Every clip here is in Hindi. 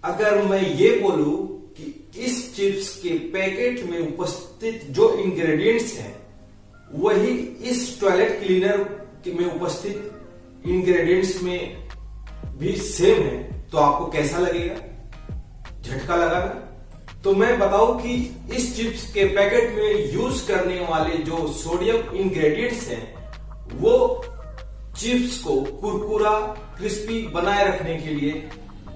अगर मैं ये बोलूं कि इस चिप्स के पैकेट में उपस्थित जो इंग्रेडिएंट्स हैं वही इस टॉयलेट क्लीनर में उपस्थित इंग्रेडिएंट्स में भी सेम है, तो आपको कैसा लगेगा? झटका लगा ना? तो मैं बताऊं कि इस चिप्स के पैकेट में यूज करने वाले जो सोडियम इंग्रेडिएंट्स हैं वो चिप्स को कुरकुरा क्रिस्पी बनाए रखने के लिए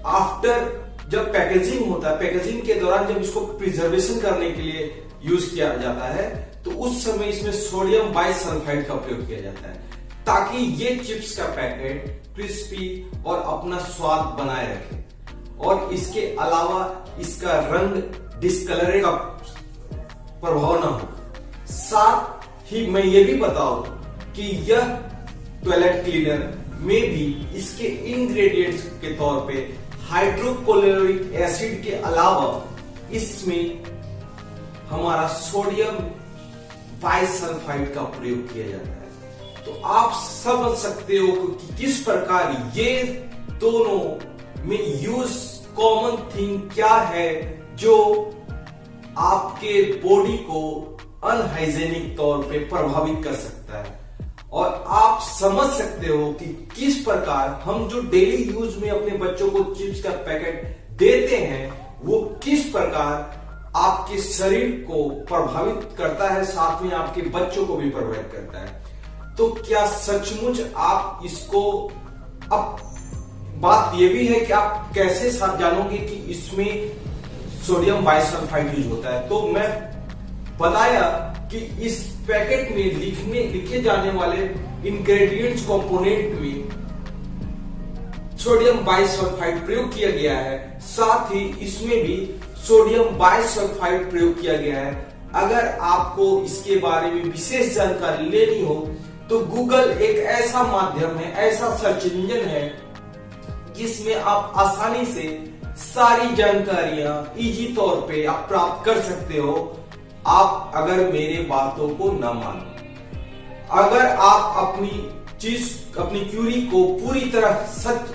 आफ्टर जब पैकेजिंग होता है, पैकेजिंग के दौरान जब इसको प्रिजर्वेशन करने के लिए यूज किया जाता है तो उस समय इसमें सोडियम बाइसल्फाइड का प्रयोग किया जाता है ताकि ये चिप्स का पैकेट क्रिस्पी और अपना स्वाद बनाए रखे। और इसके अलावा इसका रंग डिस्कलरे का प्रभाव ना हो। साथ ही मैं ये भी बताऊं कि यह टॉयलेट क्लीनर में भी इसके इंग्रेडिएंट्स के तौर पे हाइड्रोक्लोरिक एसिड के अलावा इसमें हमारा सोडियम बाइसल्फाइड का प्रयोग किया जाता है। तो आप समझ सकते हो कि किस प्रकार ये दोनों में यूज कॉमन थिंग क्या है जो आपके बॉडी को अनहाइजेनिक तौर पे प्रभावित कर सकता है। और आप समझ सकते हो कि किस प्रकार हम जो डेली यूज में अपने बच्चों को चिप्स का पैकेट देते हैं वो किस प्रकार आपके शरीर को प्रभावित करता है, साथ में आपके बच्चों को भी प्रभावित करता है। तो क्या सचमुच आप इसको, अब बात यह भी है कि आप कैसे जानोगे कि इसमें सोडियम बाइसल्फाइड यूज होता है। तो मैं बताया कि इस पैकेट में लिखे जाने वाले इंग्रेडिएंट्स कंपोनेंट में सोडियम बाइसल्फाइड प्रयोग किया गया है, साथ ही इसमें भी सोडियम बाइसल्फाइड प्रयोग किया गया है। अगर आपको इसके बारे में विशेष जानकारी लेनी हो तो गूगल एक ऐसा माध्यम है, ऐसा सर्च इंजन है जिसमें आप आसानी से सारी जानकारियां इजी तौर पे आप प्राप्त कर सकते हो। आप अगर मेरे बातों को न मानो, अगर आप अपनी क्यूरी को पूरी तरह सच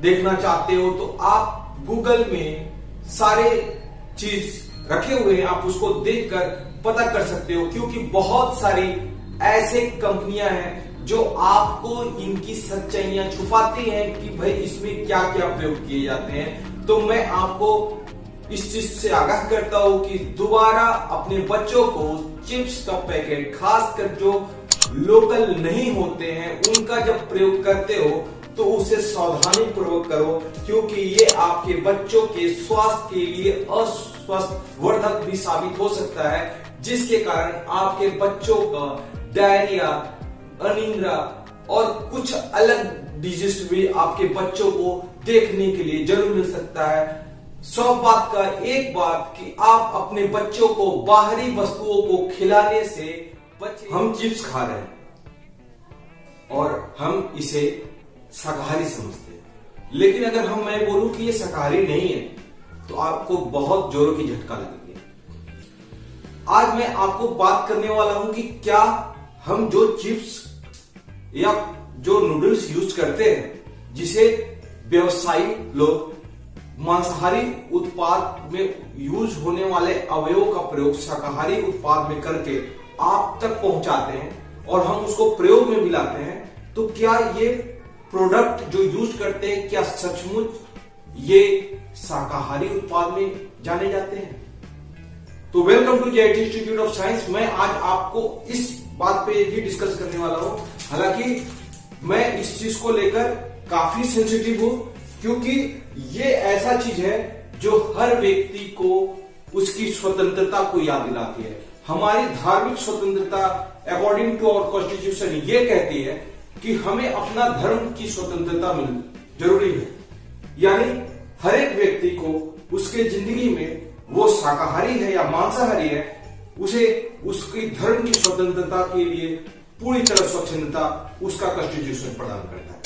देखना चाहते हो तो आप गूगल में सारे चीज रखे हुए हैं, आप उसको देखकर पता कर सकते हो। क्योंकि बहुत सारी ऐसे कंपनियां हैं जो आपको इनकी सच्चाइयां छुपाती हैं कि भाई इसमें क्या क्या प्रयोग किए जाते हैं। तो मैं आपको इस चीज से आगाह करता हूं कि दोबारा अपने बच्चों को चिप्स का पैकेट, खासकर जो लोकल नहीं होते हैं, उनका जब प्रयोग करते हो तो उसे सावधानी पूर्वक करो, क्योंकि ये आपके बच्चों के स्वास्थ्य के लिए अस्वस्थवर्धक भी साबित हो सकता है, जिसके कारण आपके बच्चों का डायरिया, अनिद्रा और कुछ अलग डिजीज भी आपके बच्चों को देखने के लिए जरूर मिल सकता है। 100 बात का एक बात कि आप अपने बच्चों को बाहरी वस्तुओं को खिलाने से बचें। हम चिप्स खा रहे हैं और हम इसे शाकाहारी समझते हैं, लेकिन अगर मैं बोलूं कि ये शाकाहारी नहीं है तो आपको बहुत जोरों की झटका लगेगी। आज मैं आपको बात करने वाला हूं कि क्या हम जो चिप्स या जो नूडल्स यूज करते हैं, जिसे व्यवसायी लोग मांसाहारी उत्पाद में यूज होने वाले अवयवों का प्रयोग शाकाहारी उत्पाद में करके आप तक पहुंचाते हैं और हम उसको प्रयोग में भी लाते हैं, तो क्या ये प्रोडक्ट जो यूज करते हैं क्या सचमुच ये शाकाहारी उत्पाद में जाने जाते हैं? तो welcome to JIT institute of science. मैं आज आपको इस बात पे ही डिस्कस करने वाला हूं। हालांकि मैं इस चीज को लेकर काफी सेंसिटिव हूं, क्योंकि ये ऐसा चीज है जो हर व्यक्ति को उसकी स्वतंत्रता को याद दिलाती है। हमारी धार्मिक स्वतंत्रता अकॉर्डिंग टू आवर कॉन्स्टिट्यूशन ये कहती है कि हमें अपना धर्म की स्वतंत्रता मिलनी जरूरी है। यानी हर एक व्यक्ति को उसके जिंदगी में, वो शाकाहारी है या मांसाहारी है, उसे उसकी धर्म की स्वतंत्रता के लिए पूरी तरह स्वतंत्रता उसका कॉन्स्टिट्यूशन प्रदान करता है।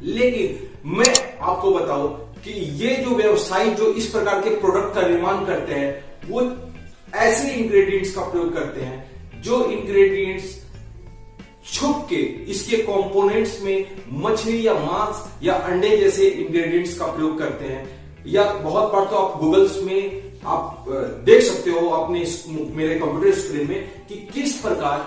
लेकिन मैं आपको बताऊं कि ये जो व्यवसायी जो इस प्रकार के प्रोडक्ट का निर्माण करते हैं वो ऐसे इंग्रेडिएंट्स का प्रयोग करते हैं जो इंग्रेडिएंट्स छुप के इसके कंपोनेंट्स में मछली या मांस या अंडे जैसे इंग्रेडिएंट्स का प्रयोग करते हैं, या बहुत बार तो आप गूगल्स में आप देख सकते हो अपने मेरे कंप्यूटर स्क्रीन में कि किस प्रकार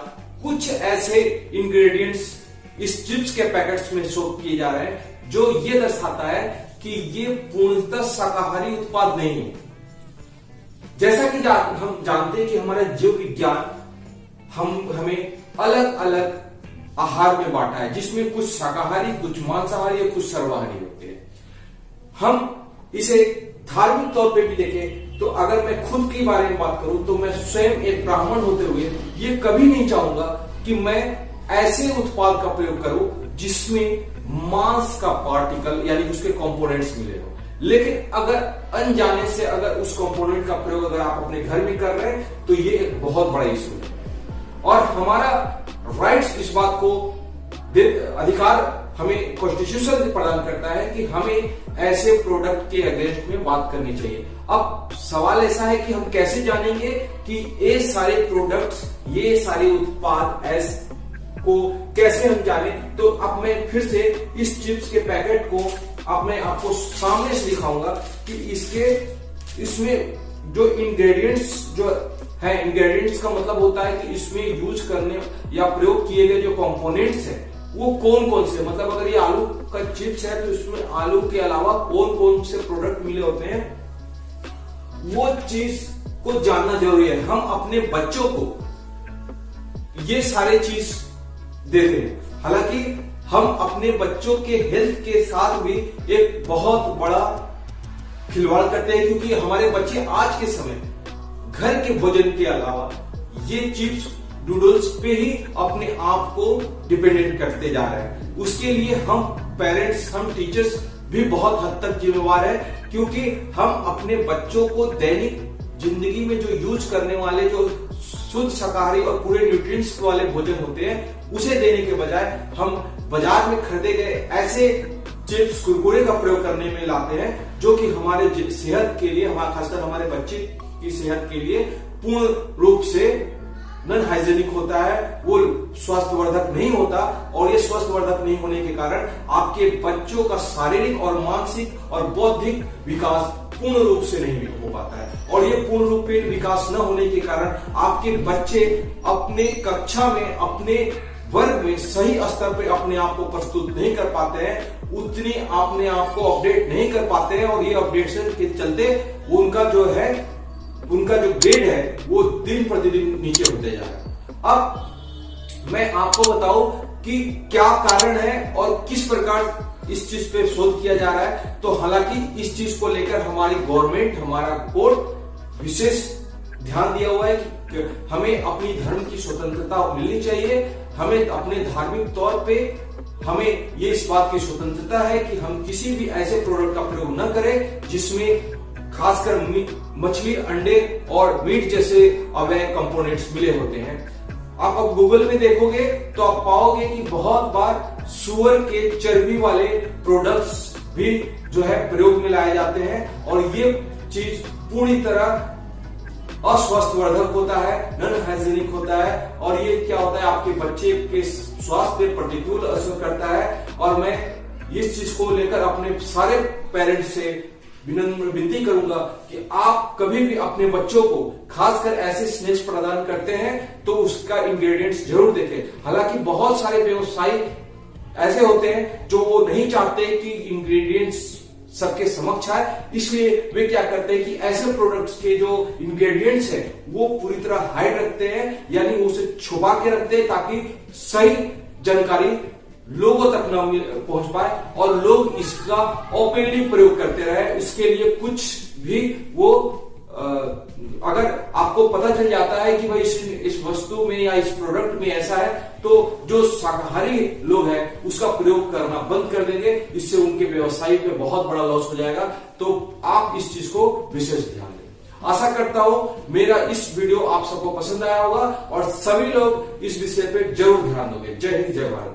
कुछ ऐसे इंग्रेडिएंट्स इस चिप्स के पैकेट्स में शो किए जा रहे हैं जो ये दर्शाता है कि ये पूर्णतः शाकाहारी उत्पाद नहीं है। जैसा कि हम जानते हैं कि हमारा जीव विज्ञान हमें अलग अलग आहार में बांटा है, जिसमें कुछ शाकाहारी, कुछ मांसाहारी और कुछ सर्वाहारी होते हैं। हम इसे धार्मिक तौर पे भी देखें तो अगर मैं खुद के बारे में बात करूं तो मैं स्वयं एक ब्राह्मण होते हुए ये कभी नहीं चाहूंगा कि मैं ऐसे उत्पाद का प्रयोग करूं जिसमें मांस का पार्टिकल यानी उसके कंपोनेंट्स मिले हो। लेकिन अगर अनजाने से अगर उस कंपोनेंट का प्रयोग अगर आप अपने घर में कर रहे हैं तो ये एक बहुत बड़ा इशू है और हमारा राइट्स इस बात को अधिकार हमें कॉन्स्टिट्यूशन प्रदान करता है कि हमें ऐसे प्रोडक्ट के अगेंस्ट में बात करनी चाहिए। अब सवाल ऐसा है कि हम कैसे जानेंगे कि ये सारे प्रोडक्ट्स, ये सारे उत्पाद को कैसे हम जाने। तो अब मैं फिर से इस चिप्स के पैकेट को मैं आपको सामने से दिखाऊंगा कि इसमें जो इंग्रेडिएंट्स जो है, इंग्रेडिएंट्स का मतलब होता है कि इसमें यूज करने या प्रयोग किए गए जो कंपोनेंट्स हैं वो कौन कौन से, मतलब अगर ये आलू का चिप्स है तो इसमें आलू के अलावा कौन कौन से प्रोडक्ट मिले होते हैं, वो चीज को जानना जरूरी है। हम अपने बच्चों को ये सारे चीज देते हैं, हालांकि हम अपने बच्चों के हेल्थ के साथ भी एक बहुत बड़ा खिलवाड़ करते हैं, क्योंकि हमारे बच्चे आज के समय घर के भोजन के अलावा ये चिप्स नूडल्स पे ही अपने आप को डिपेंडेंट करते जा रहे हैं। उसके लिए हम पेरेंट्स, हम टीचर्स भी बहुत हद तक जिम्मेवार है, क्योंकि हम अपने बच्चों को दैनिक जिंदगी में जो यूज करने वाले जो शुद्ध शाकाहारी और पूरे न्यूट्रिएंट्स वाले भोजन होते हैं उसे देने के बजाय हम बाजार में खरीदे गए ऐसे चिप्स, कुरकुरे का प्रयोग करने में लाते हैं जो कि हमारे सेहत के लिए, खासकर हमारे बच्चे की सेहत के लिए पूर्ण रूप से नॉन हाइजेनिक होता है, वो स्वास्थ्यवर्धक नहीं होता। और ये स्वास्थ्यवर्धक नहीं होने के कारण आपके बच्चों का शारीरिक और मानसिक और बौद्धिक विकास पूर्ण रूप से नहीं हो पाता है। और ये पूर्ण रूप से विकास न होने के कारण आपके बच्चे अपने कक्षा में, अपने वर्ग में सही स्तर पे अपने आप को प्रस्तुत नहीं कर पाते हैं, उतनी अपने आप को अपडेट नहीं कर पाते हैं। और ये अपडेशन के चलते उनका जो ग्रेड है वो दिन प्रतिदिन नीचे होते जा रहा है। अब मैं आपको बताऊं कि क्या कारण है और किस प्रकार इस चीज पे शोध किया जा रहा है। तो हालांकि इस चीज को लेकर हमारी गवर्नमेंट, हमारा कोर्ट विशेष ध्यान दिया हुआ है कि हमें अपनी धर्म की स्वतंत्रता मिलनी चाहिए। हमें अपने धार्मिक तौर पे हमें ये इस बात की स्वतंत्रता है कि हम किसी भी ऐसे प्रोडक्ट का प्रयोग न करें जिसमें खासकर मछली, अंडे और मीट जैसे अवैध कंपोनेंट्स मिले होते हैं। आप अब गूगल में देखोगे तो आप पाओगे कि बहुत बार सुअर के चर्बी वाले प्रोडक्ट्स भी जो है प्रयोग में लाए जाते हैं और ये चीज पूरी तरह अस्वास्थ्यवर्धक होता है, नॉन हाइजीनिक होता है और ये क्या होता है, आपके बच्चे के स्वास्थ्य पे प्रतिकूल असर करता है। और मैं इस चीज को लेकर अपने सारे पेरेंट्स से विनती करूंगा कि आप कभी भी अपने बच्चों को खासकर ऐसे स्नैक्स प्रदान करते हैं तो उसका इंग्रेडिएंट्स जरूर देखें। हालांकि बहुत सारे व्यवसायी ऐसे होते हैं जो वो नहीं चाहते कि इंग्रेडिएंट्स सबके समक्ष आए, इसलिए वे क्या करते हैं कि ऐसे प्रोडक्ट्स के जो इंग्रेडिएंट्स हैं वो पूरी तरह हाइड रखते हैं, यानी उसे छुपा के रखते हैं ताकि सही जानकारी लोगों तक न पहुंच पाए और लोग इसका ओपनली प्रयोग करते रहे। इसके लिए कुछ भी वो अगर आपको पता चल जाता है कि भाई इस वस्तु में या इस प्रोडक्ट में ऐसा है तो जो शाकाहारी लोग हैं उसका प्रयोग करना बंद कर देंगे। इससे उनके व्यवसाय पे बहुत बड़ा लॉस हो जाएगा। तो आप इस चीज को विशेष ध्यान दें। आशा करता हूं मेरा इस वीडियो आप सबको पसंद आया होगा और सभी लोग इस विषय पे जरूर ध्यान दोगे। जय हिंद, जय भारत।